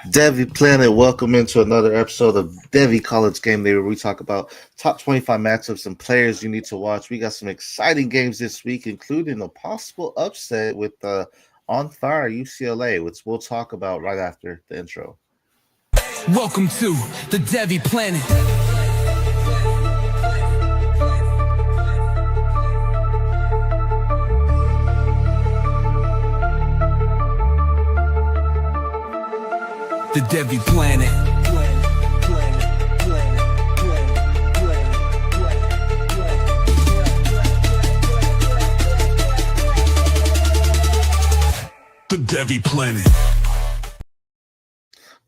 Devy Planet, welcome into another episode of Devy College Game Day, where we talk about top 25 matchups and players you need to watch. We got some exciting games this week, including a possible upset with on fire UCLA, which we'll talk about right after the intro. Welcome to the Devy Planet. The Devy Planet. The Devy Planet.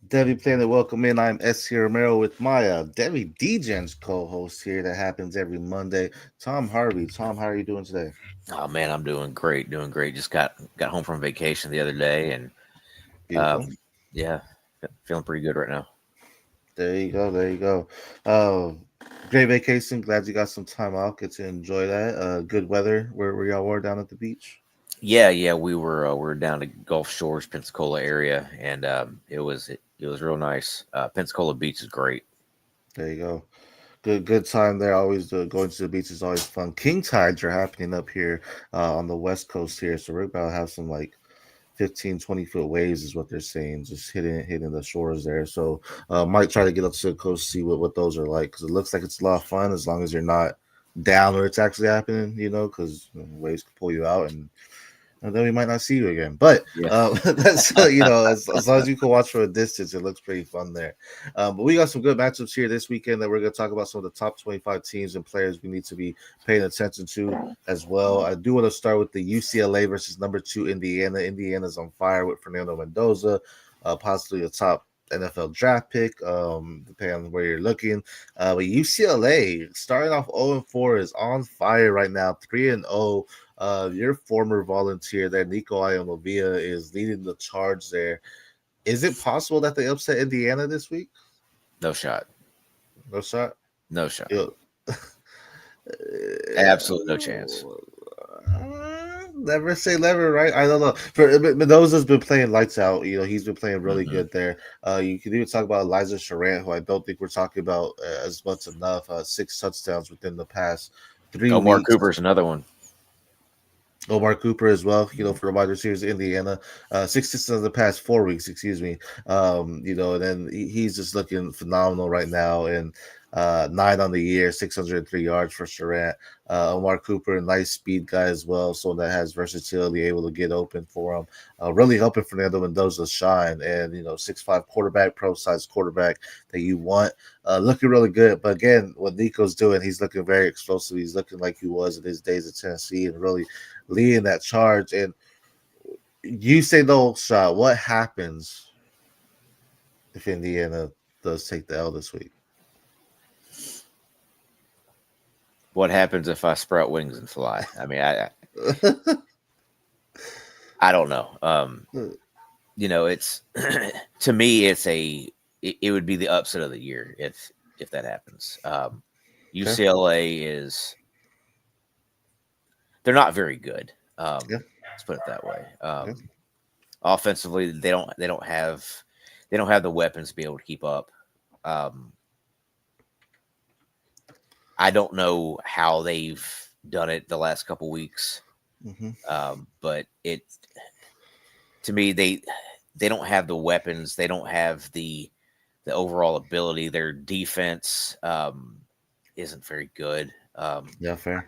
Devy Planet, welcome in. I'm S. Romero with my Devy Degens co-host here that happens every Monday, Tom Harvey. Tom, how are you doing today? Oh man, I'm doing great, doing great. Just got home from vacation the other day, and Beautiful. yeah, feeling pretty good right now. There you go. There you go. Uh, Great vacation. Glad you got some time off. Get to enjoy that. Good weather. Where y'all were down at the beach. Yeah, we were down to Gulf Shores, Pensacola area, and it was real nice. Pensacola Beach is great. There you go. Good time there. Always going to the beach is always fun. King tides are happening up here on the west coast here, so we're about to have some like 15, 20 foot waves is what they're saying, just hitting the shores there. So might try to get up to the coast, see what those are like, because it looks like it's a lot of fun as long as you're not down where it's actually happening, because waves can pull you out and then we might not see you again. But Yeah. that's as long as you can watch from a distance, it looks pretty fun there. But we got some good matchups here this weekend that we're going to talk about some of the top 25 teams and players we need to be paying attention to as well. I do want to start with the UCLA versus number 2 Indiana. Indiana's on fire with Fernando Mendoza, possibly a top NFL draft pick, depending on where you're looking. But UCLA starting off 0-4 is on fire right now, 3-0. Your former volunteer there, Nico Ionovia, is leading the charge there. Is it possible that they upset Indiana this week? No shot. No shot? No shot. Yo, Absolutely no chance. Never say never, right? I don't know. For Mendoza's been playing lights out. He's been playing really Mm-hmm. good there. You can even talk about Elijah Charant, who I don't think we're talking about as much enough. 6 touchdowns within the past 3 Omar weeks. Cooper's another one. Omar Cooper as well, for the wide receivers in Indiana. 6 touchdowns in the past 4 weeks, excuse me. And then he's just looking phenomenal right now. And 9 on the year, 603 yards for Charant. Omar Cooper, a nice speed guy as well, so that has versatility, able to get open for him. Really helping Fernando Mendoza shine. And 6'5" quarterback, pro size quarterback that you want. Looking really good. But again, what Nico's doing, he's looking very explosive. He's looking like he was in his days at Tennessee and really leading that charge. And you say no shot. What happens if Indiana does take the L this week? What happens if I sprout wings and fly? I mean, I don't know. It's to me, it would be the upset of the year if that happens. UCLA is they're not very good. Let's put it that way. Offensively, they don't have the weapons to be able to keep up. I don't know how they've done it the last couple weeks, but to me they don't have the weapons. They don't have the overall ability. Their defense isn't very good. Yeah, fair.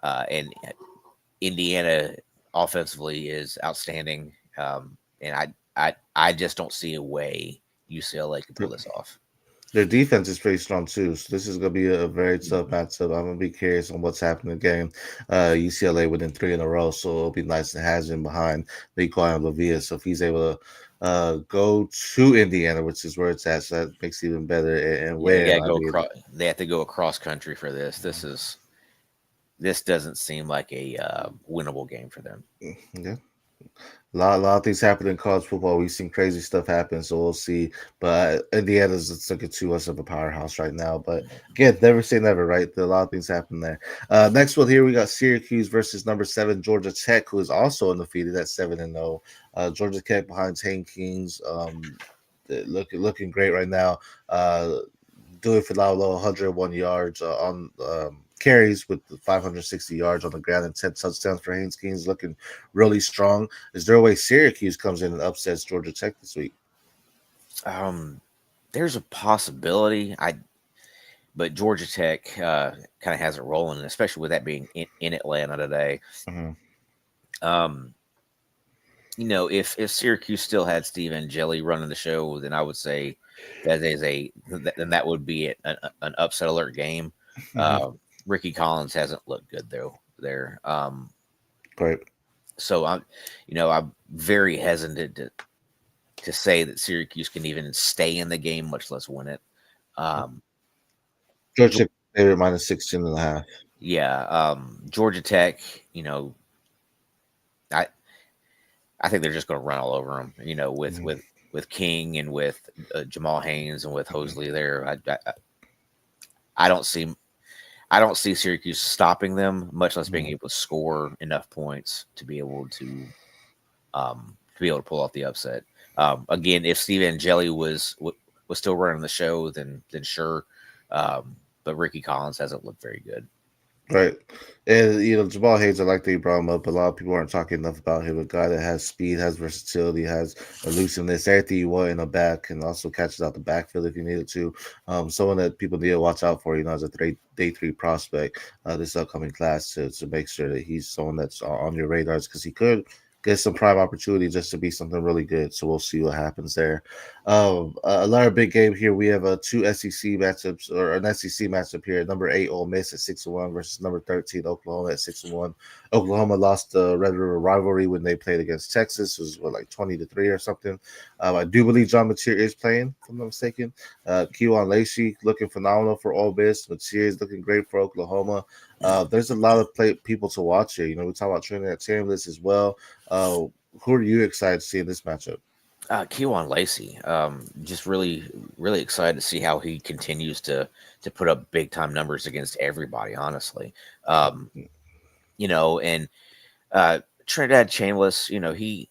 And Indiana offensively is outstanding, and I just don't see a way UCLA can pull this off. Their defense is pretty strong too, so this is going to be a very tough matchup. I'm going to be curious on what's happening again. UCLA winning 3 in a row, so it'll be nice to have him behind Nico Lavia. So if he's able to go to Indiana, which is where it's at, so that makes it even better. And win. They have to go across country for this. This doesn't seem like a winnable game for them. Yeah. A lot of things happen in college football. We've seen crazy stuff happen, so we'll see. But Indiana's looking too much of a powerhouse right now. But again, never say never, right? A lot of things happen there. Next one here, we got Syracuse versus number 7 Georgia Tech, who is also undefeated at 7-0. Georgia Tech behind Tank Kings. looking great right now. Doing phenomenal, 101 yards on carries with 560 yards on the ground and 10 touchdowns for Haynes Keen's looking really strong. Is there a way Syracuse comes in and upsets Georgia Tech this week? There's a possibility. But Georgia Tech kind of has it rolling, especially with that being in Atlanta today. Mm-hmm. If Syracuse still had Steve Angeli running the show, then I would say then that would be an upset alert game. Mm-hmm. Ricky Collins hasn't looked good though there. Great. So I'm very hesitant to say that Syracuse can even stay in the game, much less win it. Georgia Tech favorite minus 16.5. Yeah, Georgia Tech. I I think they're just going to run all over them. With Mm-hmm. with King and with Jamal Haynes and with Hosley there. I don't see Syracuse stopping them, much less being able to score enough points to be able to pull off the upset. Again, if Steve Angeli was still running the show, then sure. But Ricky Collins hasn't looked very good. Right. And, Jamal Hayes, I like that you brought him up. A lot of people aren't talking enough about him. A guy that has speed, has versatility, has elusiveness, everything you want in the back, and also catches out the backfield if you needed to. Someone that people need to watch out for, as a day three prospect this upcoming class to make sure that he's someone that's on your radars because he could get some prime opportunity just to be something really good. So we'll see what happens there. Another big game here. We have two SEC matchups or an SEC matchup here. Number 8 Ole Miss at 6-1 versus number 13 Oklahoma at 6-1. Oklahoma lost the Red River rivalry when they played against Texas. It was what, like 20-3 or something. I do believe John Mateer is playing, if I'm not mistaken. Kewan Lacey looking phenomenal for Ole Miss. Mateer is looking great for Oklahoma. There's a lot of people to watch here. We talk about Trinidad Chambliss as well. Who are you excited to see in this matchup? Kewan Lacey, just really, really excited to see how he continues to put up big time numbers against everybody. Honestly, and Trinidad Chambliss, he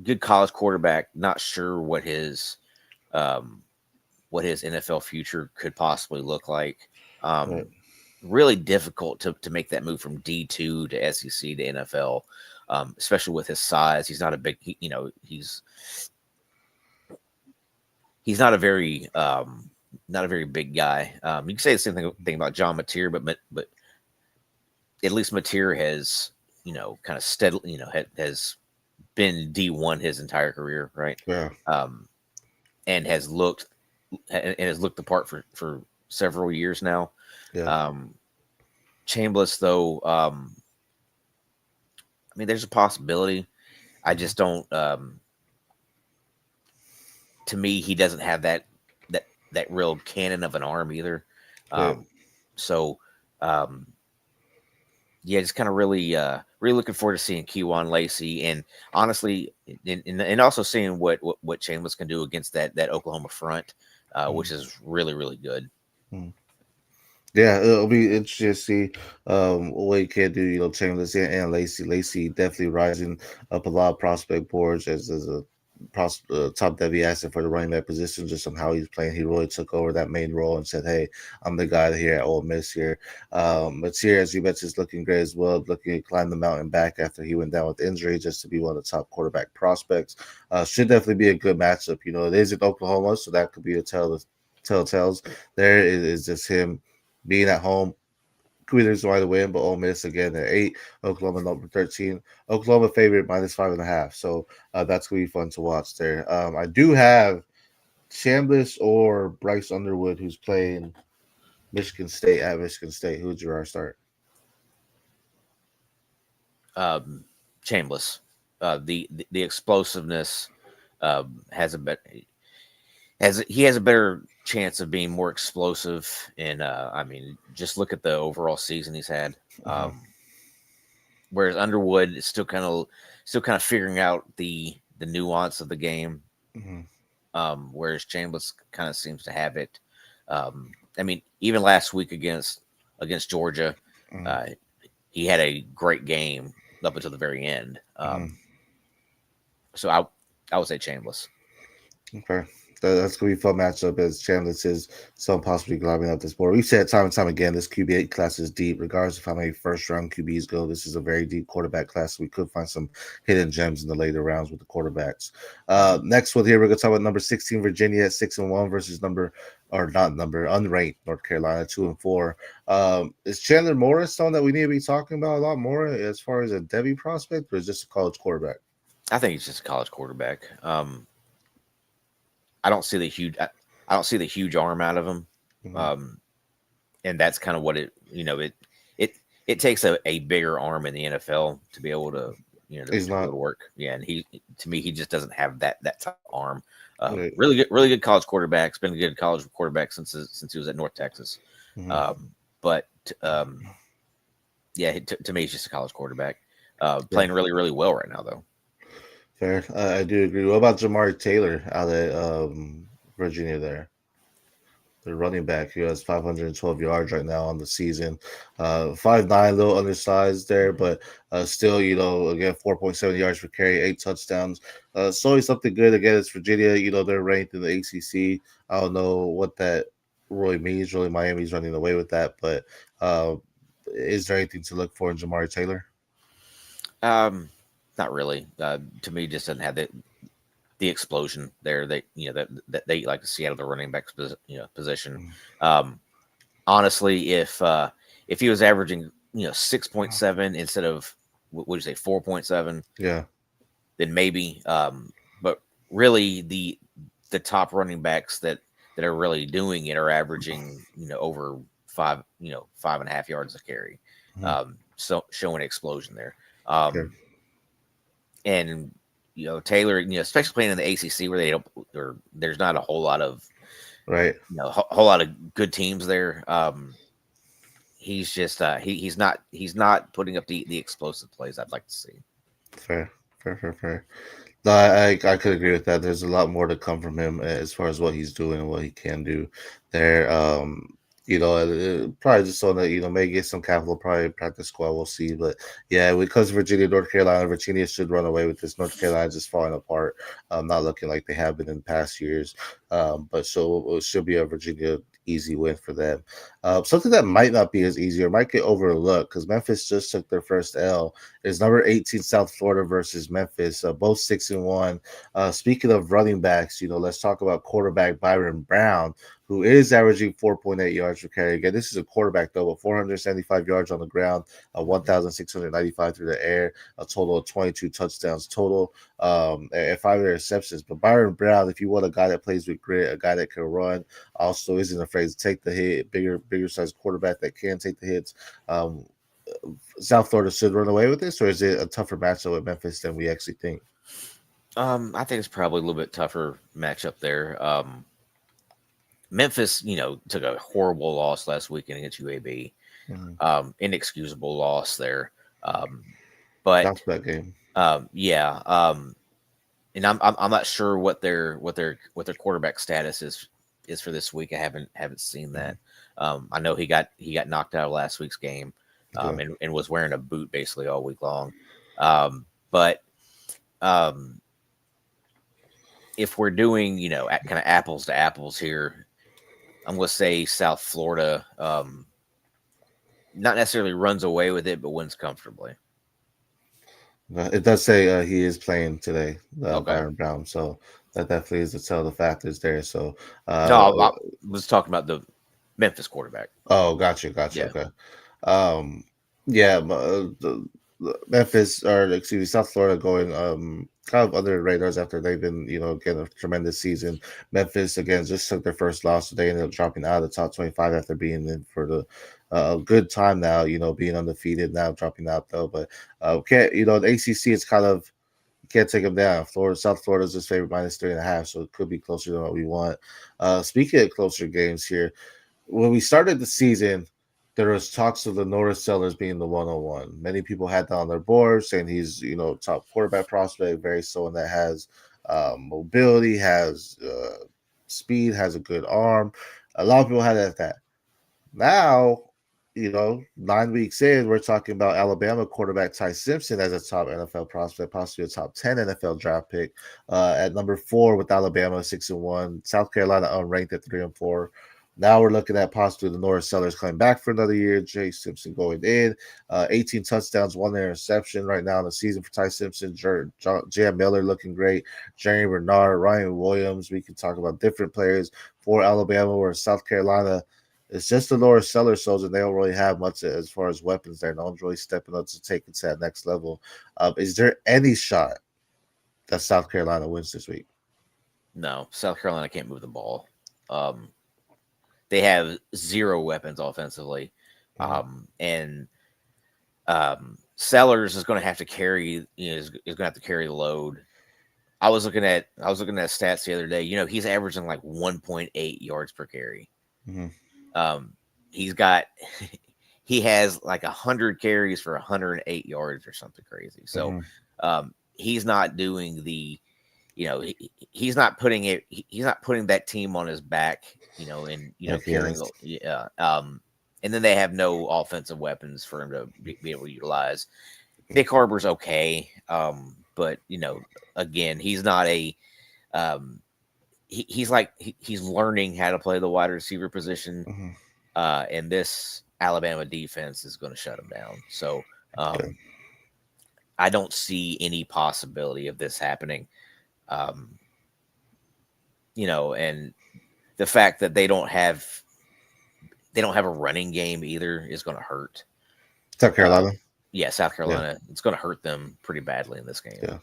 good college quarterback. Not sure what his NFL future could possibly look like. Right. Really difficult to make that move from D2 to SEC to NFL. Especially with his size, he's not a big. He's not a very big guy. You can say the same thing about John Mateer, but at least Mateer has kind of steadily has been D1 his entire career, right? Yeah. And has looked the part for several years now. Yeah. Chambliss though. There's a possibility. I just don't. To me, he doesn't have that real cannon of an arm either. Right. So, yeah, just kind of really looking forward to seeing Kewan Lacey, and honestly, and also seeing what Chambliss can do against that Oklahoma front, which is really, really good. Yeah, it'll be interesting to see what he can do. Chambliss and Lacey. Lacey definitely rising up a lot of prospect boards as a top Devy asset for the running back position, just on how he's playing. He really took over that main role and said, "Hey, I'm the guy here at Ole Miss here." But here, as you mentioned, is looking great as well. Looking to climb the mountain back after he went down with injury, just to be one of the top quarterback prospects. Should definitely be a good matchup. It is in Oklahoma, so that could be a telltales. There is just him being at home. Could be there's why to win, but Ole Miss again at 8, Oklahoma number 13. Oklahoma favorite minus 5.5. So that's gonna be fun to watch there. I do have Chambliss or Bryce Underwood, who's playing Michigan State at Michigan State. Who would you start? Chambliss, the explosiveness has he has a better chance of being more explosive, and just look at the overall season he's had. Whereas Underwood is still kind of figuring out the nuance of the game. Whereas Chambliss kind of seems to have it. Even last week against Georgia, he had a great game up until the very end. So I would say Chambliss. Okay. That's gonna be a fun matchup as Chandler says some possibly climbing up this board. We've said time and time again this QB8 class is deep, regardless of how many first round QBs go. This is a very deep quarterback class. We could find some hidden gems in the later rounds with the quarterbacks. Mhm. Next one here, we're gonna talk about number 16 Virginia at 6-1 versus number or not number unranked North Carolina 2-4. Is Chandler Morris someone that we need to be talking about a lot more as far as a Devy prospect, or is just a college quarterback? I think he's just a college quarterback. I don't see the huge. I don't see the huge arm out of him, Mhm. um, and that's kind of what it it takes a bigger arm in the NFL to be able to He's to be not able to work. Yeah, and he to me he just doesn't have that type of arm. right. Really good college quarterback. Has been a good college quarterback since he was at North Texas. Mhm. Um, but yeah, to me he's just a college quarterback. Yeah. Playing really well right now though. Fair. I do agree. What about Jamari Taylor out at Virginia there? The running back who has 512 yards right now on the season. 5'9", a little undersized there, Mhm. but still, again, 4.7 yards per carry, 8 touchdowns. It's always something good. Again, it's Virginia. They're ranked in the ACC. I don't know what that really means. Really, Miami's running away with that, but uh, is there anything to look for in Jamari Taylor? Um, Not really. To me, just doesn't have the explosion there that that they like to see out of the running back position. Um, Honestly, if he was averaging 6.7 instead of what would you say 4.7, Yeah, then maybe. But really, the top running backs that are really doing it are averaging over 5.5 yards a carry. mhm, So showing explosion there. sure. And Taylor, especially playing in the ACC where they don't, or there's not a whole lot of Right. whole lot of good teams there. He's just he's not putting up the explosive plays I'd like to see. Fair. Fair. Fair. Fair. No, I could agree with that. There's a lot more to come from him as far as what he's doing and what he can do there. Probably just so that may get some capital, probably practice squad. We'll see, but yeah, because Virginia, North Carolina, Virginia should run away with this. North Carolina just falling apart, not looking like they have been in past years. But so it should be a Virginia easy win for them. Something that might not be as easy or might get overlooked because Memphis just took their first L is number 18 South Florida versus Memphis, both 6-1. Speaking of running backs, let's talk about quarterback Byron Brown, who is averaging 4.8 yards per carry. Again, this is a quarterback though, with 475 yards on the ground, 1,695 through the air, a total of 22 touchdowns total, and 5 interceptions. But Byron Brown, if you want a guy that plays with grit, a guy that can run, also isn't afraid to take the hit, bigger sized quarterback that can take the hits. Um, South Florida should run away with this, or is it a tougher matchup with Memphis than we actually think? I think it's probably a little bit tougher matchup there. Memphis, took a horrible loss last weekend against UAB. Mhm. Inexcusable loss there. Um, but Bounce back game. yeah, and I'm not sure what their quarterback status is for this week. I haven't seen Mhm. that. I know he got knocked out of last week's game, Yeah. and was wearing a boot basically all week long. But um, if we're doing kind of apples to apples here, I'm going to say South Florida. Not necessarily runs away with it, but wins comfortably. It does say he is playing today, Okay. Byron Brown. So that definitely is to tell the factors there. So, No, uh, I was talking about the Memphis quarterback. oh, gotcha. Yeah. Okay. Um, yeah, but the Memphis or excuse me, South Florida going kind of under the radars after they've been getting a tremendous season. Memphis again just took their first loss, so they ended up dropping out of the top 25 after being in for the a good time now. Being undefeated now, dropping out though, but can't the ACC is kind of you can't take them down. South Florida's just favorite -3.5, so it could be closer than what we want. Speaking of closer games here, when we started the season, there was talks of the Norris Sellers being the 101. Many people had that on their board, saying he's top quarterback prospect, very someone that has mobility, has speed, has a good arm. A lot of people had that. Now 9 weeks in, we're talking about Alabama quarterback Ty Simpson as a top NFL prospect, possibly a top 10 NFL draft pick. At number 4 with Alabama 6-1, South Carolina unranked at 3-4. Now we're looking at possibly the Norris Sellers coming back for another year. Jay Simpson going in, 18 touchdowns, 1 interception right now in the season for Ty Simpson. Jam Miller looking great. Jerry Bernard, Ryan Williams. We can talk about different players for Alabama or South Carolina. It's just the Norris Sellers shows, and they don't really have much as far as weapons there. No one's really stepping up to take it to that next level. Is there any shot that South Carolina wins this week? No, South Carolina can't move the ball. They have zero weapons offensively, and Sellers is going to have to carry. Is going to have to carry the load. I was looking at stats the other day. He's averaging like 1.8 yards per carry. He's got he has like 100 carries for 108 yards or something crazy. So he's not doing the, he's not putting that team on his back, and carrying. Yeah. And then they have no offensive weapons for him to be able to utilize. Nick Harbor's okay, but again, he's not a. He's learning how to play the wide receiver position, and this Alabama defense is going to shut him down. So I don't see any possibility of this happening. And the fact that they don't have a running game either is going to hurt. South Carolina. South Carolina. Yeah. It's going to hurt them pretty badly in this game.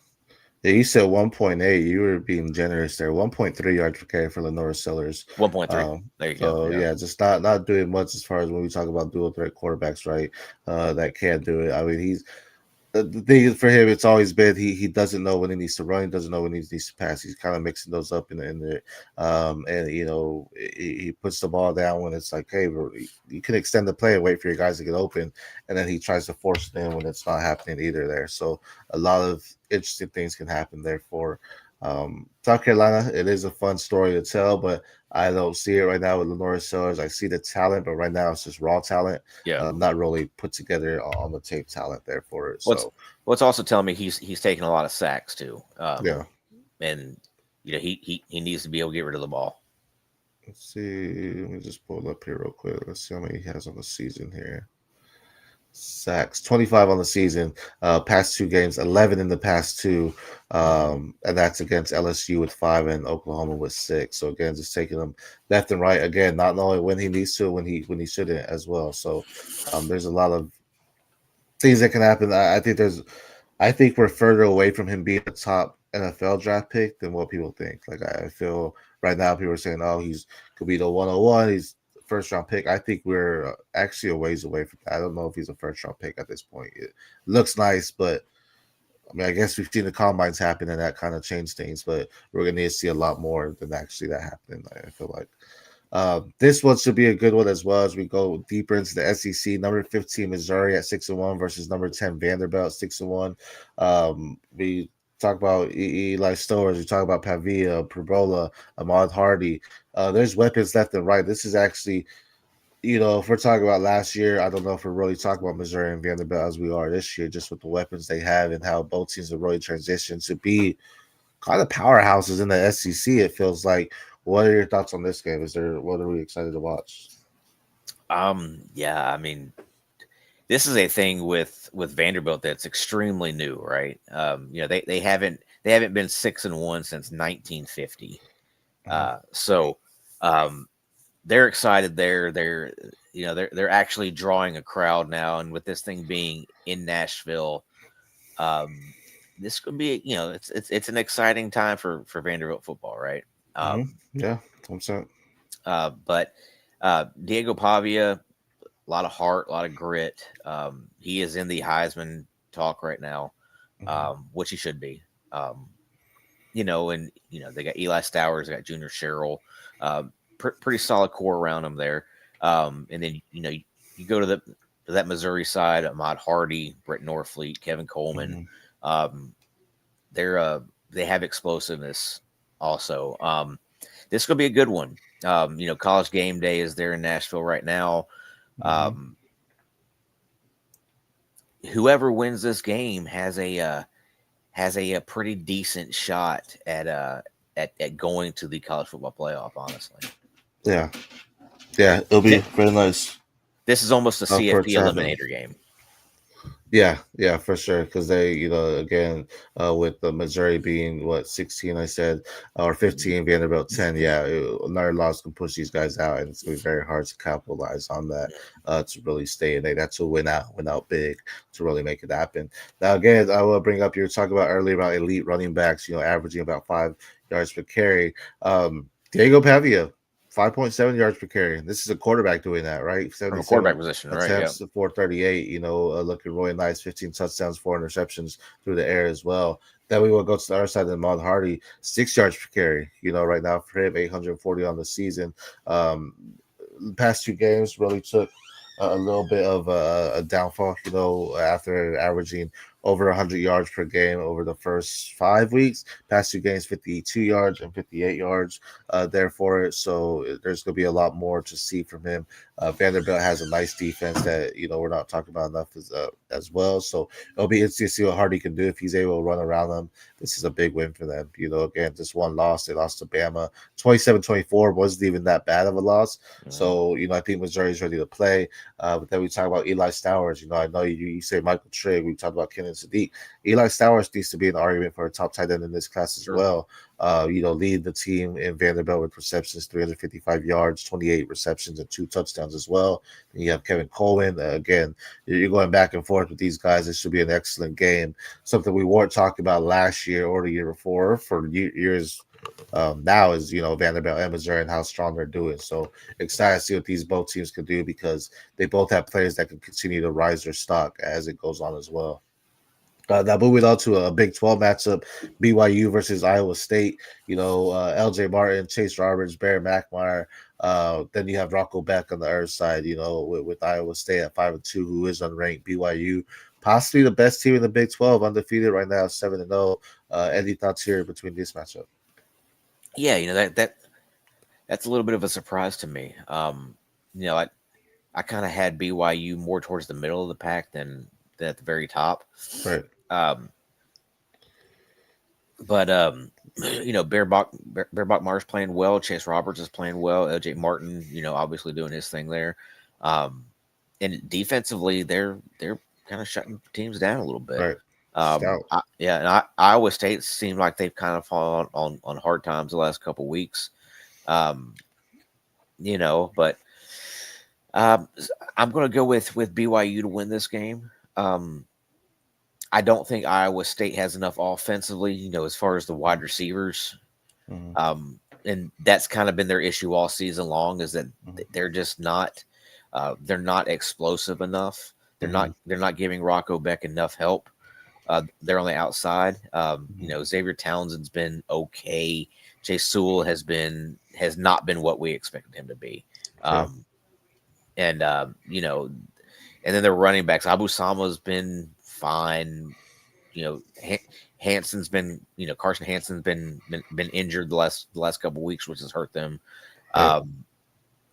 Yeah, you said 1.8. You were being generous there. 1.3 yards per carry for the Norris Sellers. 1.3. There you go. Yeah, just not doing much as far as when we talk about dual threat quarterbacks, right? That can't do it. I mean, he's the thing for him. It's always been he doesn't know when he needs to run. He doesn't know when he needs to pass. He's kind of mixing those up in there. And he puts the ball down when it's like, hey, you can extend the play and wait for your guys to get open, and then he tries to force it in when it's not happening either there. So a lot of interesting things can happen there for South Carolina. It is a fun story to tell, but I don't see it right now with Lenora Sellers. I see the talent, but right now it's just raw talent. Yeah, not really put together on the tape talent there for it. What's also telling me he's taking a lot of sacks too. And he needs to be able to get rid of the ball. Let's see. Let me just pull it up here real quick. Let's see how many he has on the season here. Sacks 25 on the season, past 2 games, 11 in the past 2, and that's against LSU with 5 and Oklahoma with 6. So again, just taking them left and right, again, not knowing when he needs to, when he shouldn't as well. So there's a lot of things that can happen. I think we're further away from him being a top NFL draft pick than what people think. Like I feel right now people are saying, oh, he's could be the 101, he's first round pick. I think we're actually a ways away from that. I don't know if he's a first round pick at this point. It looks nice, but I mean, I guess we've seen the combines happen and that kind of changed things, but we're going to need to see a lot more than actually that happening. I feel like this one should be a good one as well as we go deeper into the SEC. Number 15 Missouri at 6-1 versus number 10 Vanderbilt 6-1. We talk about Eli Stowers, we talk about Pavia, Perbola, Ahmad Hardy. There's weapons left and right. This is actually, if we're talking about last year, I don't know if we're really talking about Missouri and Vanderbilt as we are this year, just with the weapons they have and how both teams have really transitioned to be kind of powerhouses in the SEC. It feels like. What are your thoughts on this game? What are we excited to watch? Yeah, I mean, this is a thing with Vanderbilt that's extremely new, right? They haven't been 6-1 since 1950. So they're excited there. They're actually drawing a crowd now, and with this thing being in Nashville, this could be it's an exciting time for Vanderbilt football, right? Yeah, 100%. But Diego Pavia, a lot of heart, a lot of grit. He is in the Heisman talk right now, which he should be. And they got Eli Stowers, they got Junior Sherrill, pretty solid core around them there. And then you go to that Missouri side, Ahmad Hardy, Brett Norfleet, Kevin Coleman. They have explosiveness also. This could be a good one. College game day is there in Nashville right now. whoever wins this game has a pretty decent shot at going to the college football playoff. Honestly, Yeah, yeah, it'll be Th- very nice this is almost a for it CFP to happen. eliminator game. Yeah, yeah, for sure. Because they, again, with the Missouri being what 16, I said, or Mhm. 15, Vanderbilt 10. Yeah, another loss can push these guys out, and it's gonna be very hard to capitalize on that to really stay in. That's to win out big to really make it happen. Now, again, I will bring up you were talking about earlier about elite running backs, averaging about 5 yards per carry. Diego Pavia. 5.7 yards per carry. This is a quarterback doing that, right? From a 77 quarterback position, right? Yeah. attempts to 438. Looking really nice. 15 touchdowns, 4 interceptions through the air as well. Then we will go to the other side of Mon Hardy, 6 yards per carry. Right now for him, 840 on the season. Um, past 2 games really took a little bit of a downfall, after averaging over 100 yards per game over the first 5 weeks. Past 2 games, 52 yards and 58 yards there for it. So there's going to be a lot more to see from him. Vanderbilt has a nice defense that, we're not talking about enough as well. So it'll be interesting to see what Hardy can do if he's able to run around them. This is a big win for them. Again, just one loss. They lost to Bama 27-24. Wasn't even that bad of a loss. Mhm. So, I think Missouri's ready to play. But then we talk about Eli Stowers. I know you say Michael Trigg. We talked about Kenan Sadiq. Eli Stowers needs to be an argument for a top tight end in this class as Sure. well. Lead the team in Vanderbilt with receptions, 355 yards, 28 receptions, and 2 touchdowns as well. Then you have Kevin Coleman. Again, you're going back and forth with these guys. This should be an excellent game. Something we weren't talking about last year or the year before for years now is Vanderbilt and Missouri and how strong they're doing. So excited to see what these both teams can do because they both have players that can continue to rise their stock as it goes on as well. Now moving on to a Big 12 matchup, BYU versus Iowa State. LJ Martin, Chase Roberts, Barry McMyer. Then you have Rocco Beck on the other side. With Iowa State at 5-2, who is unranked. BYU, possibly the best team in the Big 12, undefeated right now, 7-0. Any thoughts here between this matchup? Yeah, that's a little bit of a surprise to me. I kind of had BYU more towards the middle of the pack than at the very top. Right. Um, but Bear Marsh playing well. Chase Roberts is playing well. LJ Martin, obviously doing his thing there. Um, and defensively, they're kind of shutting teams down a little bit. Right. Stout. Iowa State seemed like they've kind of fallen on hard times the last couple weeks. Um, but I'm going to go with BYU to win this game. I don't think Iowa State has enough offensively, as far as the wide receivers. Mm-hmm. And that's kind of been their issue all season long is that they're just not they're not explosive enough. They're not giving Rocco Beck enough help. They're on the outside. Xavier Townsend's been okay. Jay Sewell has not been what we expected him to be. Yeah. And and then their running backs. Abu Sama's been fine. Hanson's been Carson Hanson's been injured the last couple weeks, which has hurt them. Right.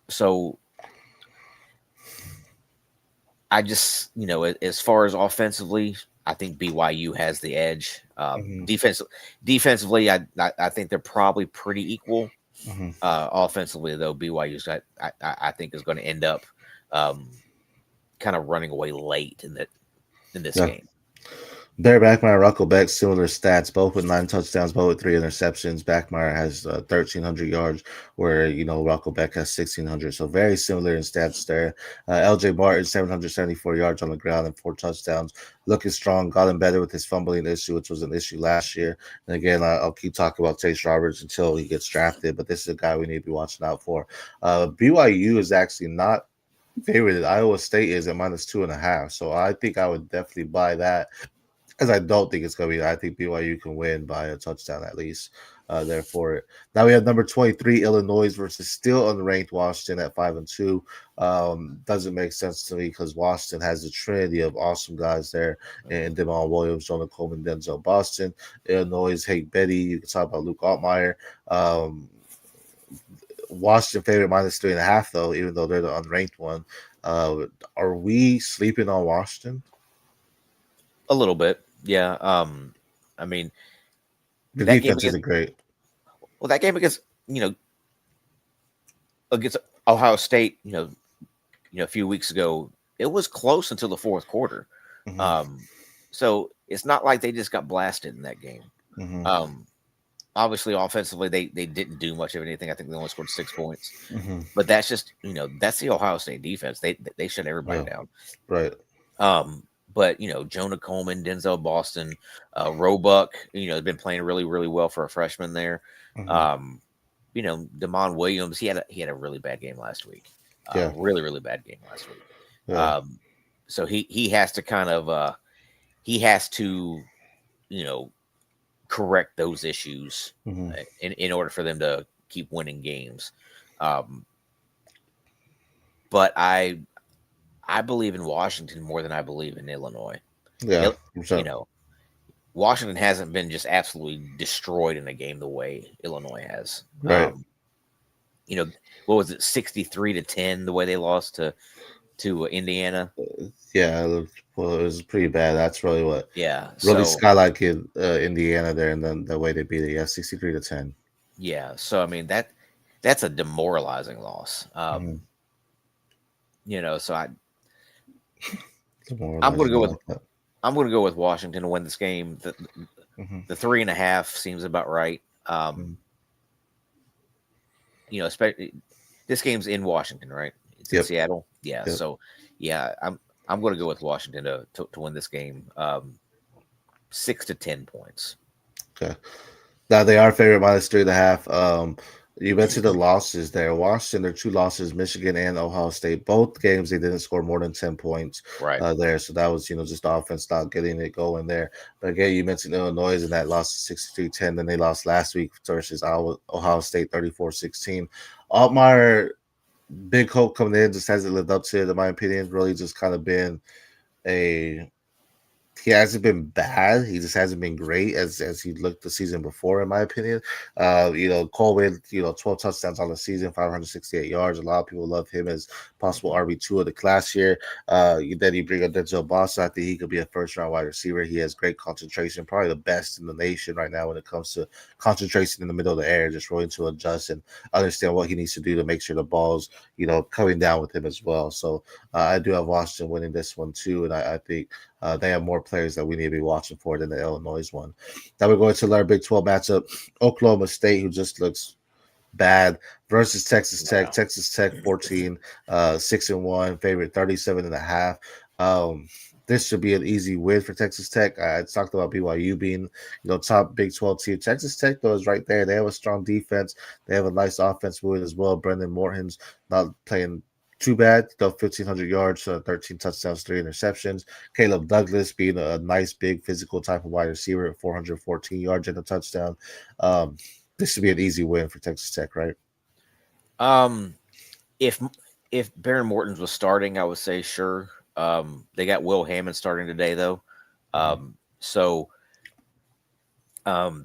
So I just as far as offensively, I think BYU has the edge. Mm-hmm. Defensively, I think they're probably pretty equal. Mm-hmm. Offensively, though, BYU's I think is going to end up kind of running away late in this Yeah. game. Barry Backmeyer, Rocco Beck, similar stats, both with 9 touchdowns, both with 3 interceptions. Backmeyer has 1,300 yards, where Rocco Beck has 1,600. So very similar in stats there. L.J. Martin, 774 yards on the ground and 4 touchdowns. Looking strong, got him better with his fumbling issue, which was an issue last year. And again, I'll keep talking about Chase Roberts until he gets drafted, but this is a guy we need to be watching out for. BYU is actually not favored. Iowa State is at -2.5. So I think I would definitely buy that because I don't think it's going to be. I think BYU can win by a touchdown at least there for it. Now we have number 23, Illinois versus still unranked Washington at 5-2. Doesn't make sense to me because Washington has a trinity of awesome guys there and Demond Williams, Jonah Coleman, Denzel Boston. Illinois, Hank Betty. You can talk about Luke Altmaier. Washington favorite -3.5 though, even though they're the unranked one. Are we sleeping on Washington? A little bit, yeah. I mean The that game defense against isn't great. that game against you know against Ohio State, a few weeks ago, it was close until the fourth quarter. Hmm. Um, so it's not like they just got blasted in that game. Hmm. Um, Obviously, offensively, they didn't do much of anything. I think they only scored 6 points, Hmm. but that's just that's the Ohio State defense. They shut everybody Yeah. down. Right. Um, but Jonah Coleman, Denzel Boston, Roebuck, has been playing really really well for a freshman there. Hmm. Um, Damon Williams, he had a really bad game last week. Yeah. Really really bad game last week. Yeah. Um, so he has to kind of he has to you know correct those issues Hmm. in order for them to keep winning games. Um, but I believe in Washington more than I believe in Illinois. Yeah. You So, know, Washington hasn't been just absolutely destroyed in a game the way Illinois has. right. You know, what was it, 63-10, the way they lost to Indiana? Yeah. Well, it was pretty bad. That's really what Yeah. really So skylighted Indiana there, and then the way they beat it. Yeah, 63-10. yeah. So I mean that's a demoralizing loss. Mm-hmm. So I'm going to Demoralizing. I go with like that. I'm going to go with Washington to win this game. Hmm. The 3.5 seems about right. Especially this game's in Washington, right? It's in Yep. Seattle. Yeah. Yep. So yeah, I'm going to go with Washington to win this game. 6 to 10 points. Okay. Now they are favorite -3.5. You mentioned the losses there. Washington, their two losses, Michigan and Ohio State. Both games they didn't score more than 10 points Right. there. So that was just the offense not getting it going there. But again, you mentioned Illinois and that lost 63-10. Then they lost last week versus Ohio State 34-16. Altmaier, big hope coming in, just hasn't lived up to it, in my opinion. Really just kind of been a he hasn't been bad. He just hasn't been great as he looked the season before, in my opinion. Coleman, 12 touchdowns on the season, 568 yards. A lot of people love him as possible RB2 of the class here. Then you bring up Denzel Boston. I think he could be a first round wide receiver. He has great concentration, probably the best in the nation right now when it comes to concentration in the middle of the air, just willing to adjust and understand what he needs to do to make sure the ball's, coming down with him as well. So I do have Washington winning this one too, and I think they have more players that we need to be watching for than the Illinois one. Now we're going to our Big 12 matchup. Oklahoma State, who just looks bad, versus Texas Tech. Yeah. Texas Tech 14, 6-1, favorite 37.5. This should be an easy win for Texas Tech. I talked about BYU being, top Big 12 team. Texas Tech, though, is right there. They have a strong defense. They have a nice offense with it as well. Brendan Morton's not playing too bad, 1,500 yards, 13 touchdowns, 3 interceptions. Caleb Douglas being a nice, big, physical type of wide receiver at 414 yards and a touchdown. Um, this should be an easy win for Texas Tech, right? Um, if if Baron Morton's was starting, I would say sure. They got Will Hammond starting today though. So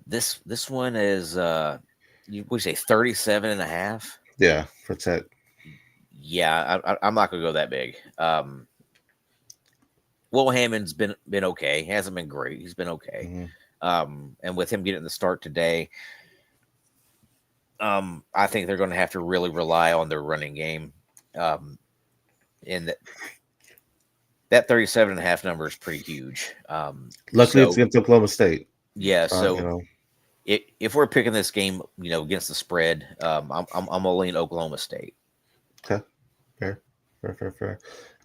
this one is we say 37.5. Yeah, for Tech. Yeah, I'm not gonna go that big. Will Hammond's been okay. He hasn't been great. He's been okay. Mm-hmm. And with him getting the start today, I think they're going to have to really rely on their running game. And that 37.5 number is pretty huge. Luckily, it's against Oklahoma State. Yeah, You so know, if we're picking this game, against the spread, I'm gonna lean Oklahoma State. okay, fair, fair.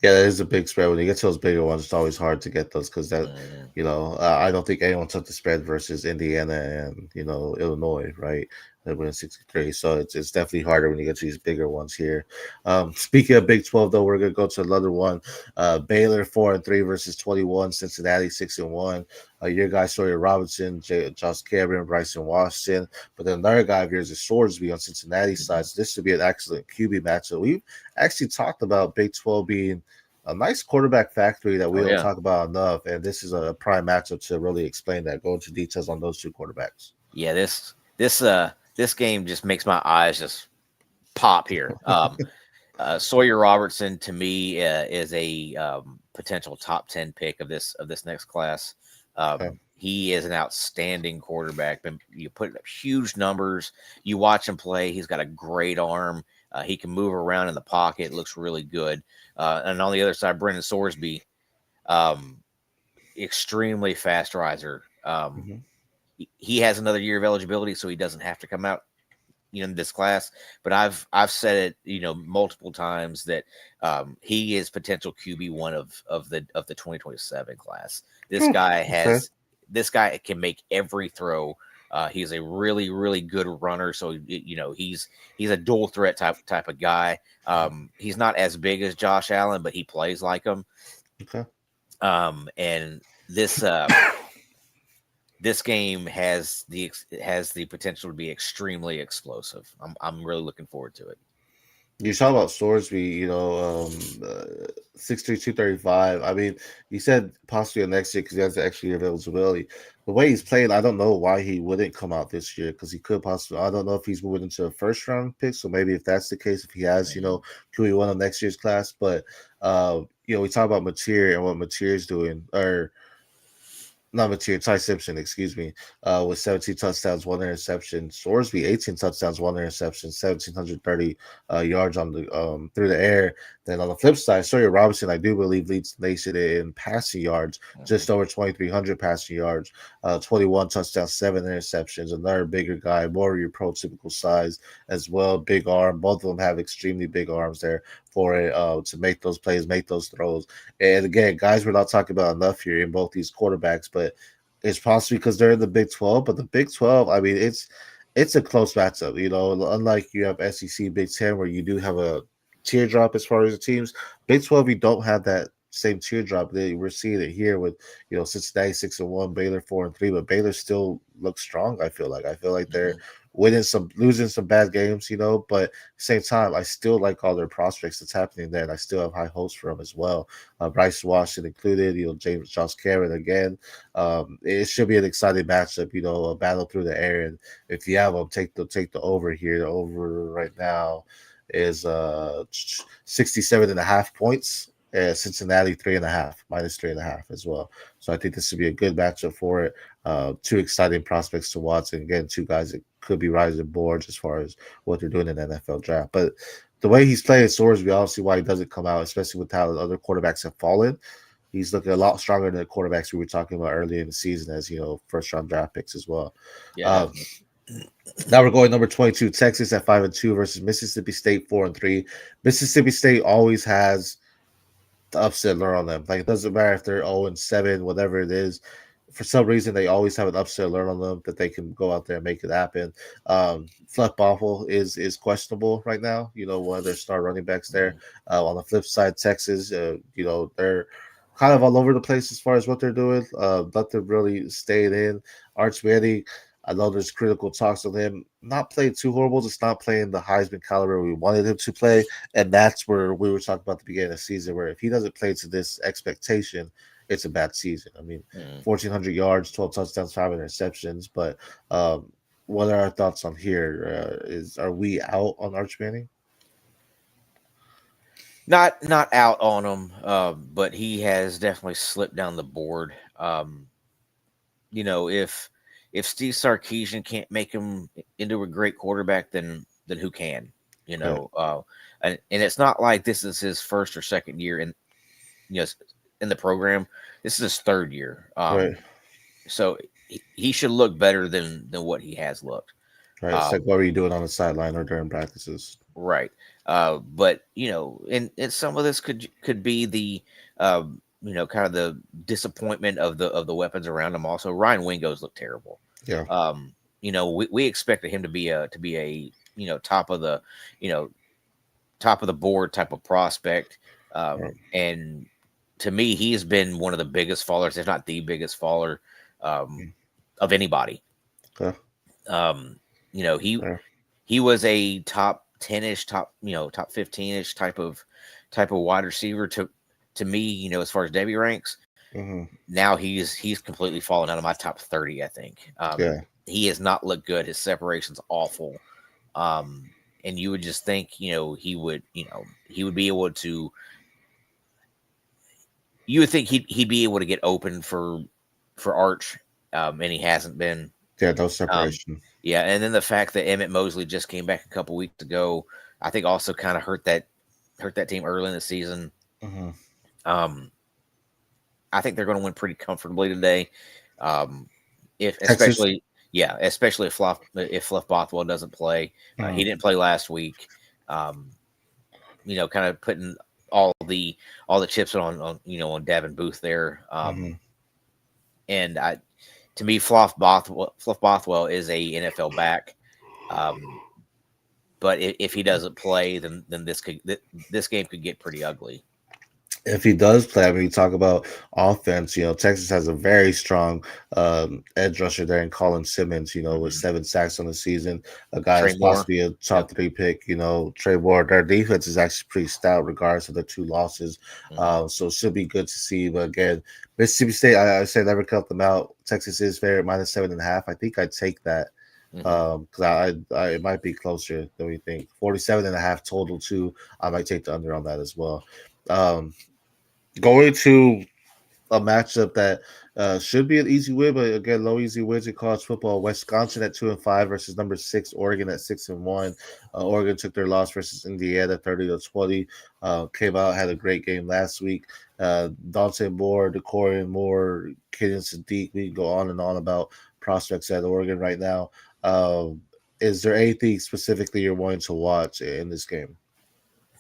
Yeah, that is a big spread. When you get to those bigger ones, it's always hard to get those because that, Mm. I don't think anyone took the spread versus Indiana and Illinois, right? They win 63, so it's definitely harder when you get to these bigger ones here. Speaking of Big 12, though, we're gonna go to another one. Baylor 4-3 versus 21. Cincinnati 6-1. Your guy Sawyer Robinson, Josh Cameron, Bryson Washington, but then another guy of yours is Swordsby on Cincinnati's side. So this should be an excellent QB matchup. We've actually talked about Big 12 being a nice quarterback factory that we Oh don't yeah, talk about enough, and this is a prime matchup to really explain that. Go into details on those two quarterbacks. yeah. This game just makes my eyes just pop here. Sawyer Robertson to me is a potential top 10 pick of this next class. Okay. He is an outstanding quarterback. You put up huge numbers. You watch him play. He's got a great arm. He can move around in the pocket. Looks really good. And on the other side, Brendan Sorsby, um, extremely fast riser. Hmm. He has another year of eligibility, so he doesn't have to come out, in this class. But I've said it, multiple times that he is potential QB1 of the 2027 class. This Oh, guy okay. has this guy can make every throw. He's a really really good runner, so he's a dual threat type of guy. He's not as big as Josh Allen, but he plays like him. Okay. And this game has the potential to be extremely explosive. I'm really looking forward to it. You talk about Sorsby, 6'3", 235. I mean, you said possibly next year because he has the extra year of eligibility. The way he's playing, I don't know why he wouldn't come out this year because he could possibly. I don't know if he's moving into a first round pick. So maybe if that's the case, if he has, Mhm. QB1 of next year's class. But, we talk about Mateer and what Mateer's doing, or not Mateer, Ty Simpson, excuse me, with 17 touchdowns, one interception. Sorsby, 18 touchdowns, one interception, 1,730 yards on the through the air. Then on the flip side, Sawyer Robinson, I do believe, leads the nation in passing yards, Mhm. just over 2,300 passing yards, 21 touchdowns, seven interceptions. Another bigger guy, more your prototypical size as well, big arm. Both of them have extremely big arms there for it to make those plays, make those throws. And again, guys, we're not talking about enough here in both these quarterbacks, but it's possibly because they're in the Big 12. But the Big 12, I mean, it's a close matchup. Unlike you have SEC, Big 10, where you do have a teardrop as far as the teams. Big 12, you don't have that same teardrop. We're seeing it here with Cincinnati 6-1, Baylor 4-3, but Baylor still looks strong. I feel like they're Mhm. winning some, losing some bad games, but at the same time, I still like all their prospects that's happening there, and I still have high hopes for them as well. Bryce Washington included, James Josh Cameron again. It should be an exciting matchup, a battle through the air. And if you have them, take the over here. The over right now is 67.5 points. Cincinnati 3.5, -3.5 as well. So I think this would be a good matchup for it. Two exciting prospects to watch, and again, two guys that could be rising boards as far as what they're doing in the NFL draft. But the way he's playing Swords, we all see why he doesn't come out, especially with how the other quarterbacks have fallen. He's looking a lot stronger than the quarterbacks we were talking about earlier in the season, as first round draft picks as well. Yeah, Um, definitely. Now we're going number 22, Texas at 5-2 versus Mississippi State 4-3. Mississippi State always has the upset alert on them. Like, it doesn't matter if they're 0-7, whatever it is. For some reason, they always have an upset alert on them that they can go out there and make it happen. Fleck Boffel is questionable right now. One of their star running backs there. Mhm. On the flip side, Texas, they're kind of all over the place as far as what they're doing. Nothing really staying in. Arch Manning, I know there's critical talks on him. Not playing too horrible, just not playing the Heisman caliber we wanted him to play. And that's where we were talking about at the beginning of the season, where if he doesn't play to this expectation, it's a bad season. I mean, Mhm. 1,400 yards, 12 touchdowns, 5 interceptions. But what are our thoughts on here? Are we out on Arch Manning? Not out on him, but he has definitely slipped down the board. If Steve Sarkeesian can't make him into a great quarterback, then who can? You Right, know, uh, and it's not like this is his first or second year you know in the program. This is his third year. right, So he should look better than what he has looked. right. It's like, Um, what were you doing on the sideline or during practices? right. But and some of this could be the kind of the disappointment of the weapons around him. Also, Ryan Wingo's looked terrible. Yeah, We expected him to be a top of the you know top of the board type of prospect. right. And to me, he's been one of the biggest fallers, if not the biggest faller, um, Mm, of anybody. okay, Um, you know, he fair. he was a top 10-ish, top 15-ish type of wide receiver to me, as far as Devy ranks. Hmm. Now he's completely fallen out of my top 30, I think. Yeah, He has not looked good. His separation's awful. Um, and you would just think, he would be able to. You would think he'd be able to get open for Arch, and he hasn't been. Yeah, no Um, separation. yeah, and then the fact that Emmett Mosley just came back a couple weeks ago, I think also kind of hurt that team early in the season. Hmm. Um, I think they're going to win pretty comfortably today. Um, if Texas. especially especially if Fluff Bothwell doesn't play, Hmm. he didn't play last week. Um, kind of putting all the chips on Davin Booth there. Hmm. And to me, Fluff Bothwell is a NFL back. Um, but if he doesn't play, then this game could get pretty ugly. If he does play, I mean, you talk about offense. Texas has a very strong edge rusher there in Colin Simmons. With Hmm. 7 sacks on the season, a guy Trey that's Moore, possibly a yep. top 3 pick. Trey Ward. Their defense is actually pretty stout, regardless of the 2 losses. Hmm. So it should be good to see. But again, Mississippi State, I say never cut them out. Texas is favorite -7.5. I think I'd take that. Hmm. Because I it might be closer than we think. 47.5 total too. I might take the under on that as well. Um, Going to a matchup that should be an easy win, but again, low easy wins in college football. Wisconsin at 2-5 versus number 6 Oregon at 6-1. Oregon took their loss versus Indiana 30-20. Came out, had a great game last week. Dante Moore, Decorian Moore, Kenyon Sadiq. We can go on and on about prospects at Oregon right now. Is there anything specifically you're wanting to watch in this game?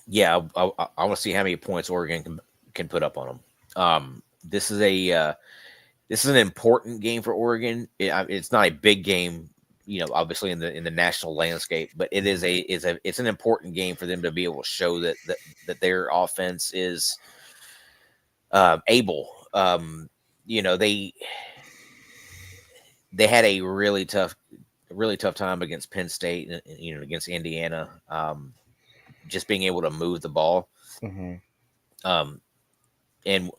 Yeah, I want to see how many points Oregon can put up on them. This is an important game for Oregon. It's not a big game, obviously in the national landscape, but it's an important game for them to be able to show that their offense is able. They had a really tough time against Penn State and against Indiana. Just being able to move the ball. Mm-hmm. Um, and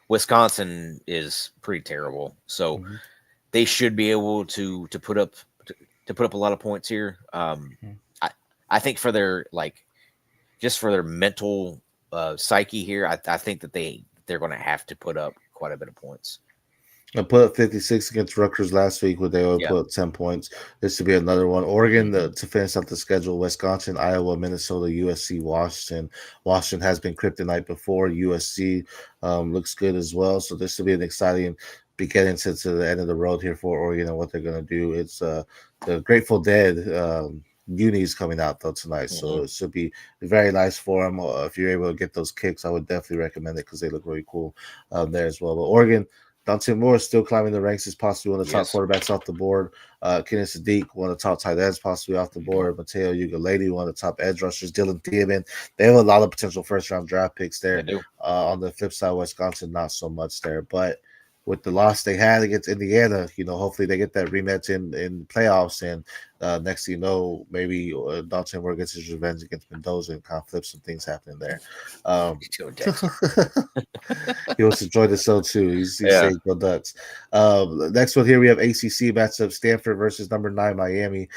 Wisconsin is pretty terrible, so Mm-hmm. they should be able to put up a lot of points here. I I think for their just for their mental psyche here, I think that they're going to have to put up quite a bit of points. I put up 56 against Rutgers last week, where they only Yeah. put up 10 points. This should be another one. Oregon Hmm. to finish out the schedule: Wisconsin, Iowa, Minnesota, USC, Washington. Washington has been kryptonite before. USC looks good as well. So this should be an exciting beginning to the end of the road here for Oregon and what they're going to do. It's the Grateful Dead. Uni is coming out though tonight, Hmm. so it should be very nice for them. If you're able to get those kicks, I would definitely recommend it because they look really cool there as well. But Oregon, Dante Moore is still climbing the ranks. He's possibly one of the top Yes. quarterbacks off the board. Kenny Sadiq, one of the top tight ends, possibly off the Hmm. board. Mateo Ugalady, one of the top edge rushers. Dylan Thielman. They have a lot of potential first-round draft picks They there. do. On the flip side, Wisconsin, not so much there. But with the loss they had against Indiana, hopefully they get that rematch in playoffs. And next thing you know, maybe Dante Moore gets his revenge against Mendoza and kind of flips some things happening there. Um, he wants to join the show too. He's Yeah. saying go Ducks. Next one here we have ACC matchup: Stanford versus number 9 Miami.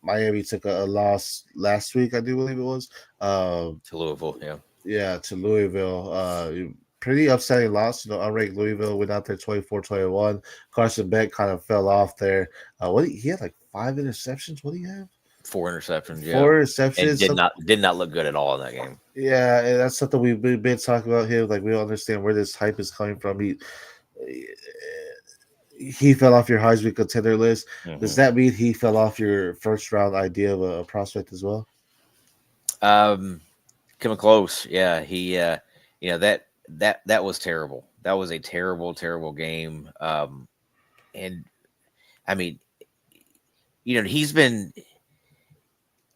Miami took a loss last week, I do believe it was. To Louisville. Yeah. Yeah, to Louisville. Pretty upsetting loss. Unranked Louisville went out there 24-21. Carson Beck kind of fell off there. He had like 5 interceptions. What do you have? 4 interceptions. Yeah. 4 interceptions. And did not look good at all in that game. Yeah, and that's something we've been talking about here. Like we don't understand where this hype is coming from. He fell off your Heisman contender list. Does Hmm. that mean he fell off your first round idea of a prospect as well? Coming close. Yeah. He. That was terrible. That was a terrible, terrible game. And I mean, he's been.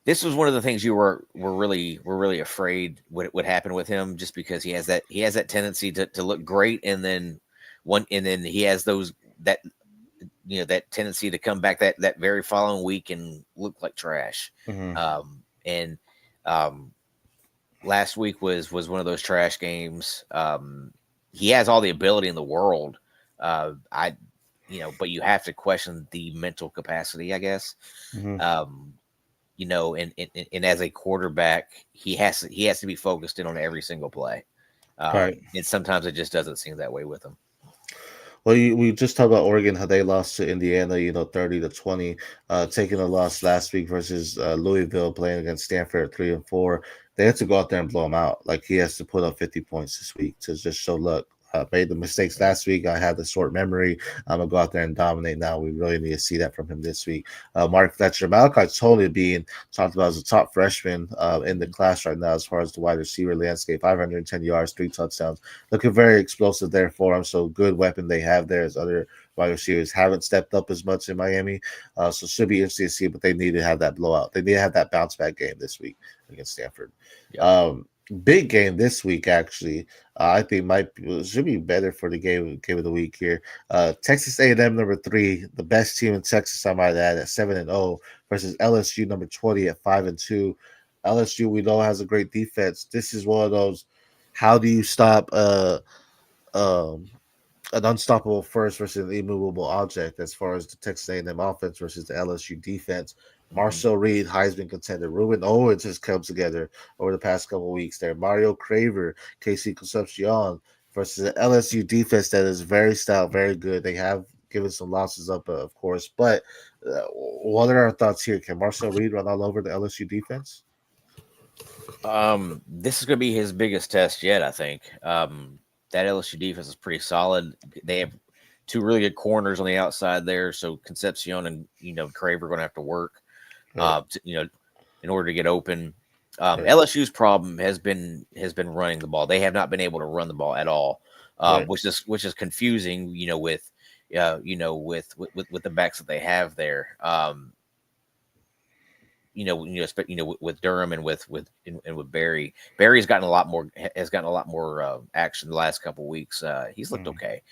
This was one of the things you were really afraid would happen with him, just because he has that tendency to look great, and then he has that tendency to come back that very following week and look like trash. Mm-hmm. And last week was one of those trash games. He has all the ability in the world. But you have to question the mental capacity, I guess. Mm-hmm. Um, and as a quarterback, he has to be focused in on every single play. Right. And sometimes it just doesn't seem that way with him. Well, we just talked about Oregon, how they lost to Indiana, 30-20, taking a loss last week versus Louisville, playing against Stanford at 3-4. They had to go out there and blow them out. Like he has to put up 50 points this week to just show, look, made the mistakes last week. I had the short memory. I'm gonna go out there and dominate now. We really need to see that from him this week. Mark Fletcher, Malachi Tony being talked about as a top freshman in the class right now as far as the wide receiver landscape. 510 yards, 3 touchdowns, looking very explosive there for him. So good weapon they have there as other wide receivers haven't stepped up as much in Miami. So should be interesting to see, but they need to have that blowout. They need to have that bounce back game this week against Stanford. Yeah. Big game this week, actually. I think should be better for the game of the week here. Texas A&M number 3, the best team in Texas, I might add, at 7-0 versus LSU number 20 at 5-2. LSU we know has a great defense. This is one of those. How do you stop um an unstoppable first versus an immovable object as far as the Texas A&M offense versus the LSU defense? Mhm. Marcel Reed, Heisman contender. Ruben Owens has come together over the past couple of weeks there. Mario Craver, KC Concepcion versus the LSU defense that is very stout, very good. They have given some losses up, of course. But what are our thoughts here? Can Marcel Reed run all over the LSU defense? This is going to be his biggest test yet, I think. That LSU defense is pretty solid. They have two really good corners on the outside there, so Concepcion and Crave are going to have to work, Right, in order to get open. right, LSU's problem has been running the ball. They have not been able to run the ball at all, right. which is confusing. With the backs that they have there. With Durham and with Barry. Barry's gotten a lot more has gotten a lot more action the last couple of weeks. He's looked Mm-hmm, okay,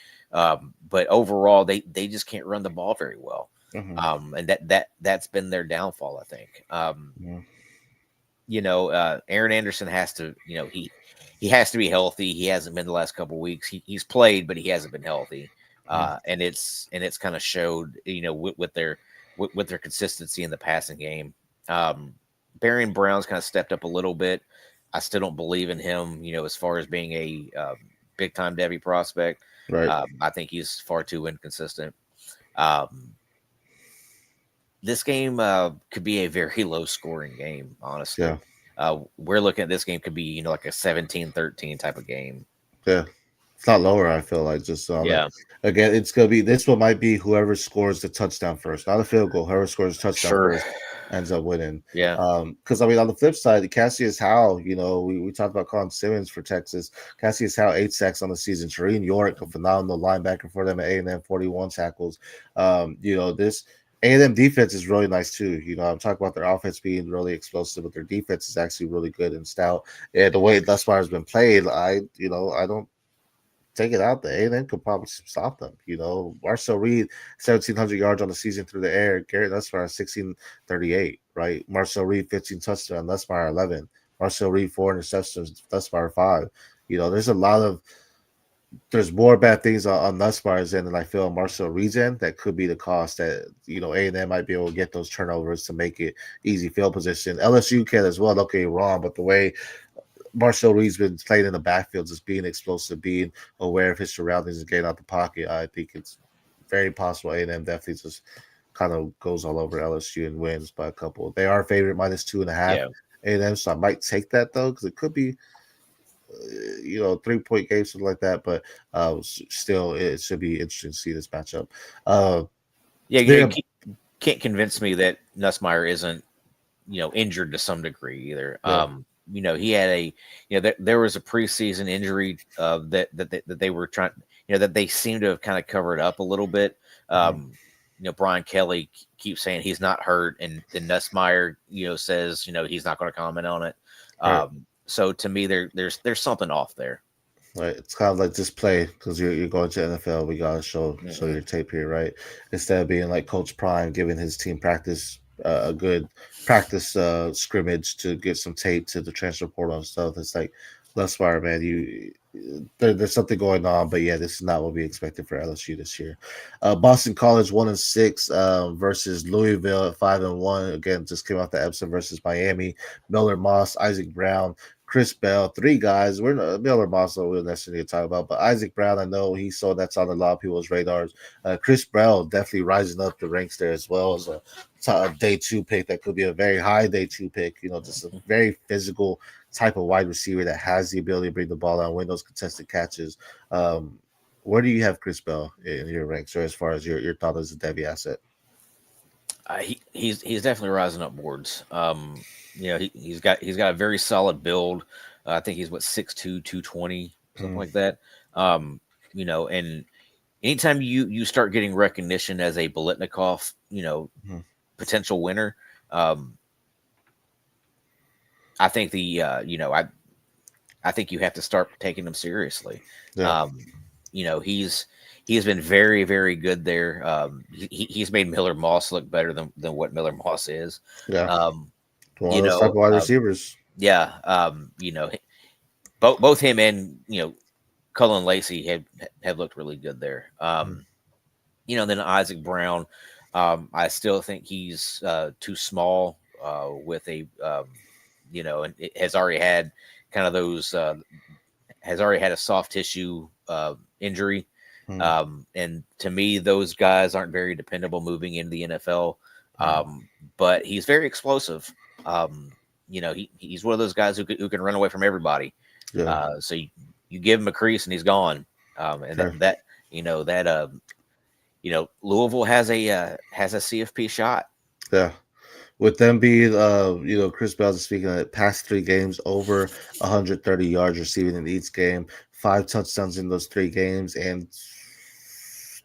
but overall they just can't run the ball very well, mm-hmm, and that's been their downfall, I think. Aaron Anderson has to, he has to be healthy. He hasn't been the last couple of weeks. He's played, but he hasn't been healthy, mm-hmm. and it's kind of showed, with their consistency in the passing game. Um, Barry Brown's kind of stepped up a little bit. I still don't believe in him, as far as being a big time Devy prospect. Right. I think he's far too inconsistent. Um, this game could be a very low scoring game, Yeah. honestly. We're looking at this game could be, like a 17-13 type of game. Yeah. It's not lower, I feel like, just on it. Yeah, Again, it's gonna be this one might be whoever scores the touchdown first, not a field goal. Whoever scores the touchdown sure. first ends up winning. Yeah, Because I mean, on the flip side, Cassius Howe, we talked about Colin Simmons for Texas. Cassius Howe 8 sacks on the season. Shereen York, a phenomenal linebacker for them at A&M, 41 tackles. This A&M defense is really nice too. I'm talking about their offense being really explosive, but their defense is actually really good and stout. And the way thus far has been played, I don't take it out there. A&M could probably stop them. Marcel Reed, 1,700 yards on the season through the air. Garrett Nussmeyer, 1,638, right? Marcel Reed, 15 touchdowns. Nussmeyer, 11. Marcel Reed, 4 interceptions. Nussmeyer, 5. There's more bad things on Nussmeyer's end than I feel on Marcel Reed's end. That could be the cost that, A&M might be able to get those turnovers to make it easy field position. LSU can as well, don't get me wrong, but the way Marcel Reed's been playing in the backfield, just being explosive, being aware of his surroundings and getting out the pocket. I think it's very possible A&M definitely just kind of goes all over LSU and wins by a couple. They are favorite -2.5 yeah, A&M, so I might take that though because it could be 3-point game, something like that. But still, it should be interesting to see this matchup. yeah. You Yeah, can't convince me that Nussmeyer isn't, injured to some degree either. yeah, He had there was a preseason injury that they were trying, that they seem to have kind of covered up a little bit. mhm, Brian Kelly keeps saying he's not hurt, and then Nussmeyer, says, he's not going to comment on it. right. So to me, there's something off there. Right, it's kind of like just play because you're going to NFL. We gotta show Mhm. your tape here, right? Instead of being like Coach Prime giving his team practice a good practice scrimmage to get some tape to the transfer portal and stuff. It's like, let's fire, man. there's something going on, but yeah, this is not what we expected for LSU this year. Boston College 1-6 versus Louisville at 5-1. Again, just came off the Epsom versus Miami. Miller Moss, Isaac Brown, Chris Bell, three guys. We're not Miller Moss, so we'll necessarily talk about, but Isaac Brown, I know that's on a lot of people's radars. Chris Bell definitely rising up the ranks there as well as a day two pick that could be a very high day two pick. Just a very physical type of wide receiver that has the ability to bring the ball out and win those contested catches. Where do you have Chris Bell in your ranks, or as far as your thought as a Devy asset? He's definitely rising up boards. He's got a very solid build. I think he's 6'2", 220, something like that. And anytime you start getting recognition as a Biletnikoff, potential winner, I think I think you have to start taking him seriously. Yeah. He's been very, very good there. He's made Miller Moss look better than what Miller Moss is. Yeah. One You of those type know, of wide receivers. yeah. Both him and Cullen Lacey have looked really good there. Then Isaac Brown, I still think he's too small with and it has already had kind of those has already had a soft tissue injury. And to me, those guys aren't very dependable moving into the NFL. But he's very explosive. He's one of those guys who can run away from everybody. Yeah. So you give him a crease and he's gone. And Sure. Louisville has a CFP shot. Yeah. With them being, Chris Bell's speaking of past three games, over 130 yards receiving in each game, 5 touchdowns in those 3 games, and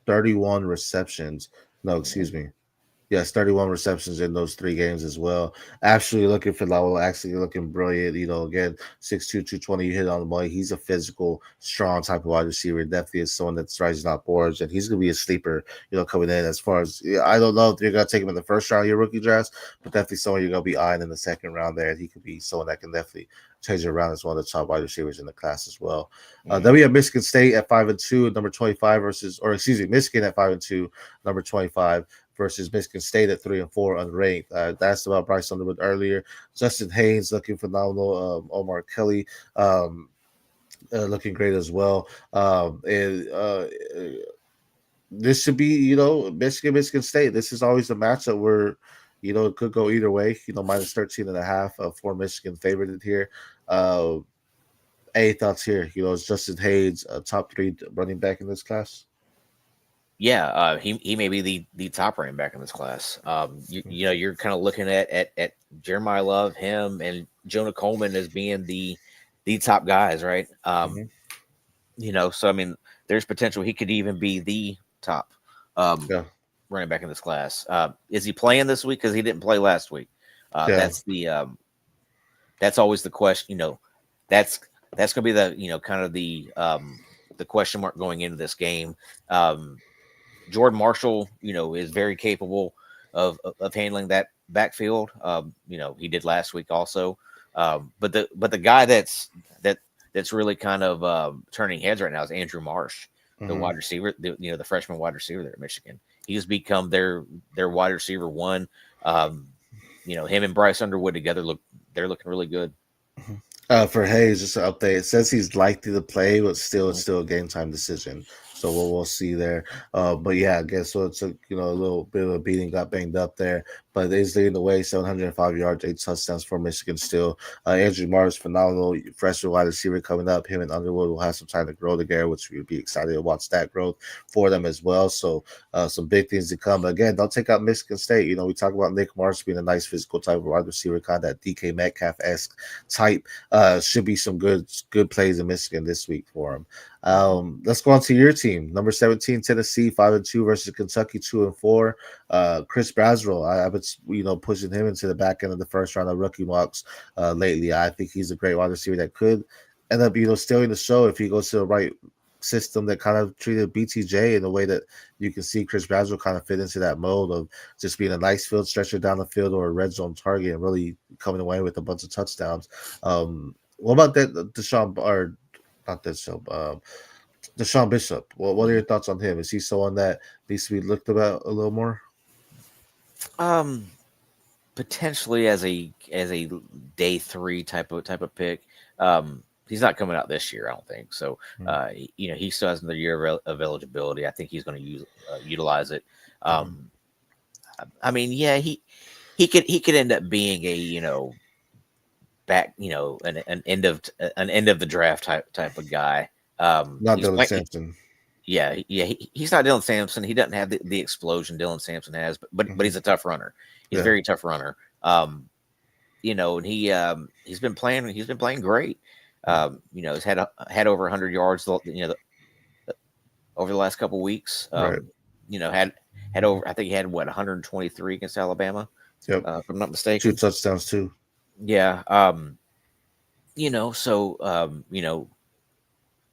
31 receptions. No, excuse me. Yes, 31 receptions in those 3 games as well. Actually looking phenomenal, actually looking brilliant. Again, 6'2", 220, you hit on the money. He's a physical, strong type of wide receiver. Definitely is someone that's rising up boards, and he's going to be a sleeper, coming in. As far as, I don't know if you're going to take him in the first round of your rookie drafts, but definitely someone you're going to be eyeing in the second round there. And he could be someone that can definitely change it around as one of the top wide receivers in the class as well. Then we have Michigan State at 5-2, number 25 Michigan at 5-2, number 25 versus Michigan State at 3-4 unranked. That's about Bryce Underwood earlier. Justin Haynes looking phenomenal. Omar Kelly looking great as well. This should be, Michigan State. This is always a matchup where, it could go either way. Minus 13.5 for Michigan favored here. Any thoughts here? Is Justin Haynes a top 3 running back in this class? Yeah, he may be the top running back in this class. You're kind of looking at Jeremiah Love, him, and Jonah Coleman as being the top guys, right? So I mean, there's potential he could even be the top running back in this class. Is he playing this week? Because he didn't play last week. That's always the question. That's going to be the kind of the question mark going into this game. Jordan Marshall, is very capable of handling that backfield. He did last week also. But the guy that's really kind of turning heads right now is Andrew Marsh, the wide receiver, the freshman wide receiver there at Michigan. He's become their wide receiver one. Him and Bryce Underwood together they're looking really good. For Hayes, just an update. It says he's likely to play, but it's still a game time decision. So we'll see there. But yeah, I guess so. It's a little bit of a beating, got banged up there, but he's leading the way. 705 yards, 8 touchdowns for Michigan still. Andrew Morris, phenomenal freshman wide receiver coming up. Him and Underwood will have some time to grow together, which we'd be excited to watch that growth for them as well. So some big things to come. But again, don't take out Michigan State. We talk about Nick Marsh being a nice physical type of wide receiver, kind of that DK Metcalf-esque type. Should be some good plays in Michigan this week for him. Let's go on to your team. Number 17, Tennessee, 5-2 versus Kentucky, 2-4. Chris Braswell, I've been pushing him into the back end of the first round of rookie mocks lately. I think he's a great wide receiver that could end up stealing the show if he goes to the right system that kind of treated BTJ in a way that you can see Chris Braswell kind of fit into that mode of just being a nice field stretcher down the field or a red zone target and really coming away with a bunch of touchdowns. What about that Deshaun or not this show. Deshaun Bishop. What are your thoughts on him? Is he someone that needs to be looked about a little more? Um, Potentially as a day three type of pick. He's not coming out this year, I don't think. So, Mm-hmm. he still has another year of eligibility. I think he's going to utilize it. Mm-hmm. I mean, yeah, he could end up being a back an end of the draft type of guy. Not He's Dylan playing. Sampson. Yeah. He's not Dylan Sampson. He doesn't have the explosion Dylan Sampson has, but Mm-hmm. he's a tough runner. He's a Yeah. very tough runner. And he's been playing great. He's had over 100 yards. Over the last couple weeks. Right. Had over. I think he had 123 against Alabama, Yep. if I'm not 2 mistaken. touchdowns too. Yeah. So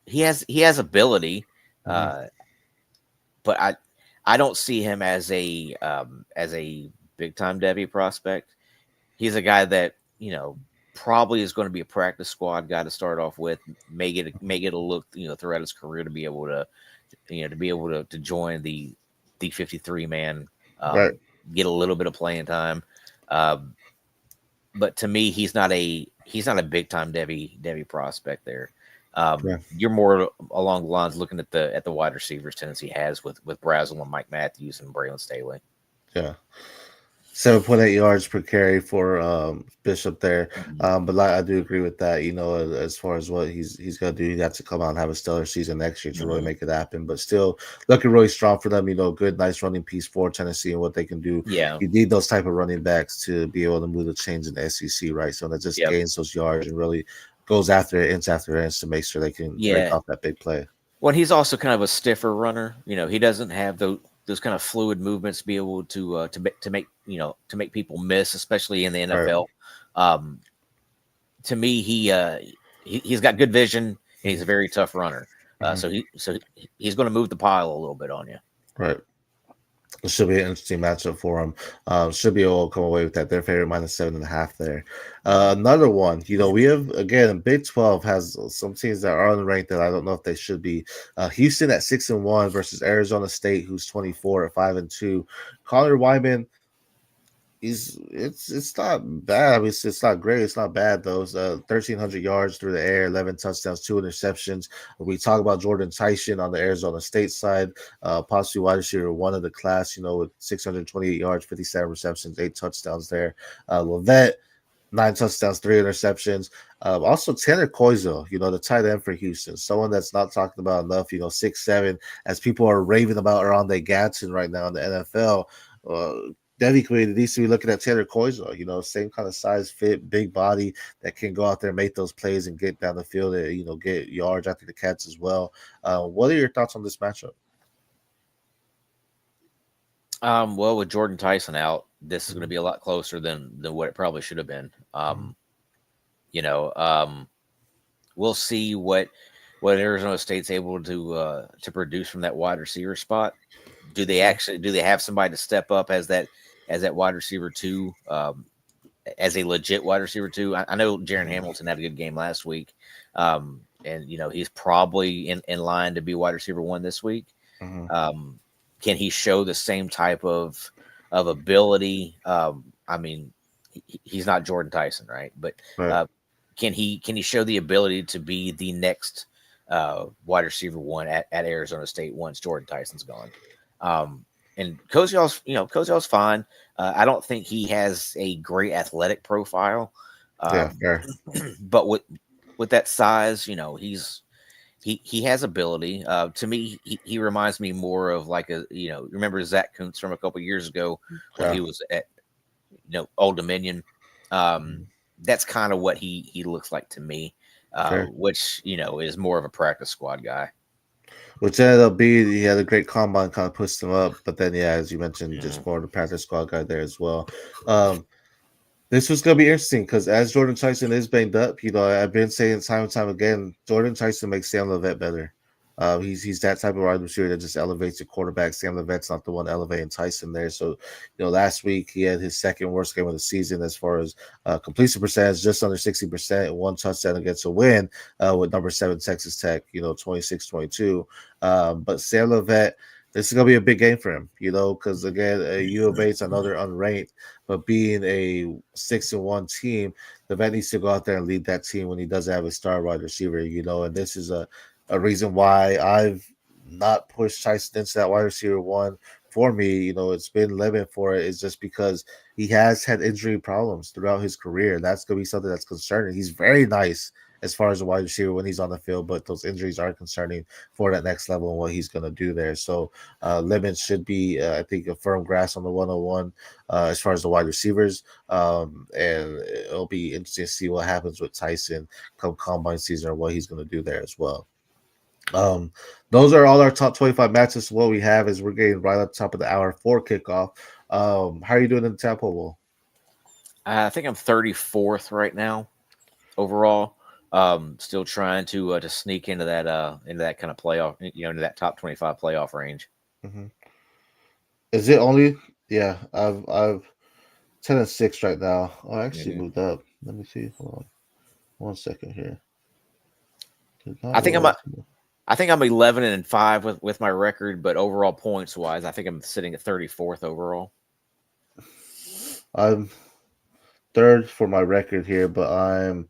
he has ability, Mm-hmm. uh, but I don't see him as a big time Devy prospect. He's a guy that probably is going to be a practice squad guy to start off with. May get a look throughout his career to be able to join the 53 man, Right. get a little bit of playing time. Um, but to me, he's not a big time Devy prospect there. Yeah. You're more along the lines looking at the wide receivers Tennessee has with Brazel and Mike Matthews and Braylon Staley. Yeah. 7.8 yards per carry for Bishop there. Mhm. But I do agree with that. As far as what he's gonna do, he has to come out and have a stellar season next year to really Mhm. make it happen. But still looking really strong for them. Good, nice running piece for Tennessee and what they can do. Yeah. You need those type of running backs to be able to move the chains in the SEC, right? So that just Yep. gains those yards and really goes after it, inch after inch to make sure they can break Yeah. off that big play. Well, he's also kind of a stiffer runner. He doesn't have those kind of fluid movements to be able to make people miss, especially in the Right. NFL. Um, to me, he's got good vision and he's a very tough runner. Mhm. He's going to move the pile a little bit on you. Right. It should be an interesting matchup for them. Should be able to come away with that. Their favorite -7.5 there. Another one, we have again Big 12 has some teams that are unranked that I don't know if they should be. Houston at 6-1 versus Arizona State, who's 24 at 5-2. Connor Wyman, it's not bad. I mean, it's not great. It's not bad though. It's 1,300 yards through the air, 11 touchdowns, 2 interceptions. We talk about Jordan Tyson on the Arizona State side, possibly wide receiver one of the class. With 628 yards, 57 receptions, 8 touchdowns there. Levette, 9 touchdowns, 3 interceptions. Also Tanner Koizel, the tight end for Houston, someone that's not talked about enough. 6'7", as people are raving about Arondé Gadsden right now in the NFL. Devy community needs to be looking at Tanner Koizel, same kind of size, fit, big body that can go out there and make those plays and get down the field and, get yards after the catch as well. What are your thoughts on this matchup? Well, with Jordan Tyson out, this is going to be a lot closer than what it probably should have been. You know, we'll see what Arizona State's able to produce from that wide receiver spot. Do they have somebody to step up as that wide receiver two, as a legit wide receiver two? I know Jaron Hamilton had a good game last week, and he's probably in line to be wide receiver one this week. Can he show the same type of ability? I mean, he's not Jordan Tyson, right? But Right. can he show the ability to be the next wide receiver one at Arizona State once Jordan Tyson's gone? And Koziel's fine. I don't think he has a great athletic profile. Yeah, fair. But with that size, he has ability. To me, he reminds me more of like remember Zach Kuntz from a couple years ago when Yeah. he was at Old Dominion. That's kind of what he looks like to me, Fair. which is more of a practice squad guy. Which ended up being he had a great combine, kind of pushed him up, but then as you mentioned, just more the practice squad guy there as well. This was gonna be interesting because as Jordan Tyson is banged up, I've been saying time and time again, Jordan Tyson makes Sam Levette better. He's that type of wide receiver that just elevates the quarterback. Sam Levette's not the one elevating Tyson there. So, last week he had his second worst game of the season as far as completion percentage, just under 60%, one touchdown against a win with number 7 Texas Tech, 26-22. But Sam Levette, this is going to be a big game for him, because again, U of A is another unranked, but being a 6-1 team, the vet needs to go out there and lead that team when he doesn't have a star wide receiver, and this is a reason why I've not pushed Tyson into that wide receiver one for me. It's been limit for it is just because he has had injury problems throughout his career. That's going to be something that's concerning. He's very nice as far as a wide receiver when he's on the field, but those injuries are concerning for that next level and what he's going to do there. So limits should be, I think, a firm grasp on the 101 as far as the wide receivers. And it'll be interesting to see what happens with Tyson come combine season or what he's going to do there as well. Those are all our top 25 matches. What we have is we're getting right up top of the hour for kickoff. How are you doing in the Tampa Bowl? I think I'm 34th right now overall. Still trying to sneak into that kind of playoff, into that top 25 playoff range. Mm-hmm. Is it only? Yeah, I've 10-6 right now. Oh, I actually moved up. Let me see. Hold on, 1 second here. I think I'm 11-5 with my record, but overall points wise, I think I'm sitting at 34th overall. I'm third for my record here, but I'm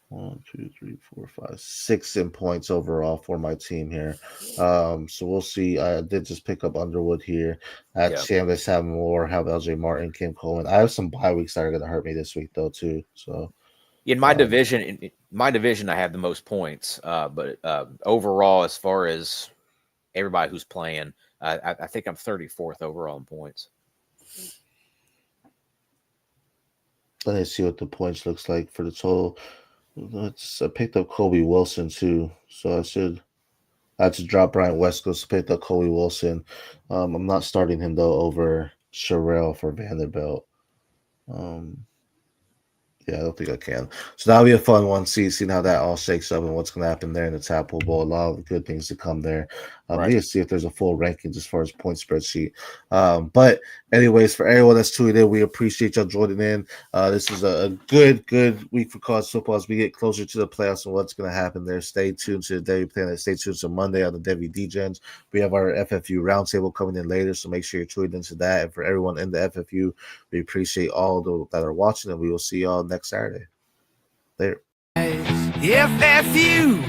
1, 2, 3, 4, 5, 6 in points overall for my team here. So we'll see. I did just pick up Underwood here. I had Chambliss, have more, have LJ Martin, Kim Coleman. I have some bye weeks that are going to hurt me this week though too. So in my division, I have the most points. But overall, as far as everybody who's playing, I think I'm 34th overall in points. Let me see what the points looks like for the total. I picked up Kobe Wilson too, so I had to drop Brian West Coast, picked up Kobe Wilson. I'm not starting him though over Sherrill for Vanderbilt. Yeah, I don't think I can. So that'll be a fun one. Seeing how that all shakes up and what's going to happen there in the Tadpole Bowl. A lot of good things to come there. Right. Need to see if there's a full rankings as far as point spreadsheet. But anyways, for everyone that's tuning in, we appreciate y'all joining in. This is a good week for college football as we get closer to the playoffs and what's going to happen there. Stay tuned to the Devy Planet. Stay tuned to Monday on the Devy DGens. We have our FFU roundtable coming in later, so make sure you're tuned into that. And for everyone in the FFU, we appreciate all those that are watching, and we will see y'all next Saturday. Later. FFU.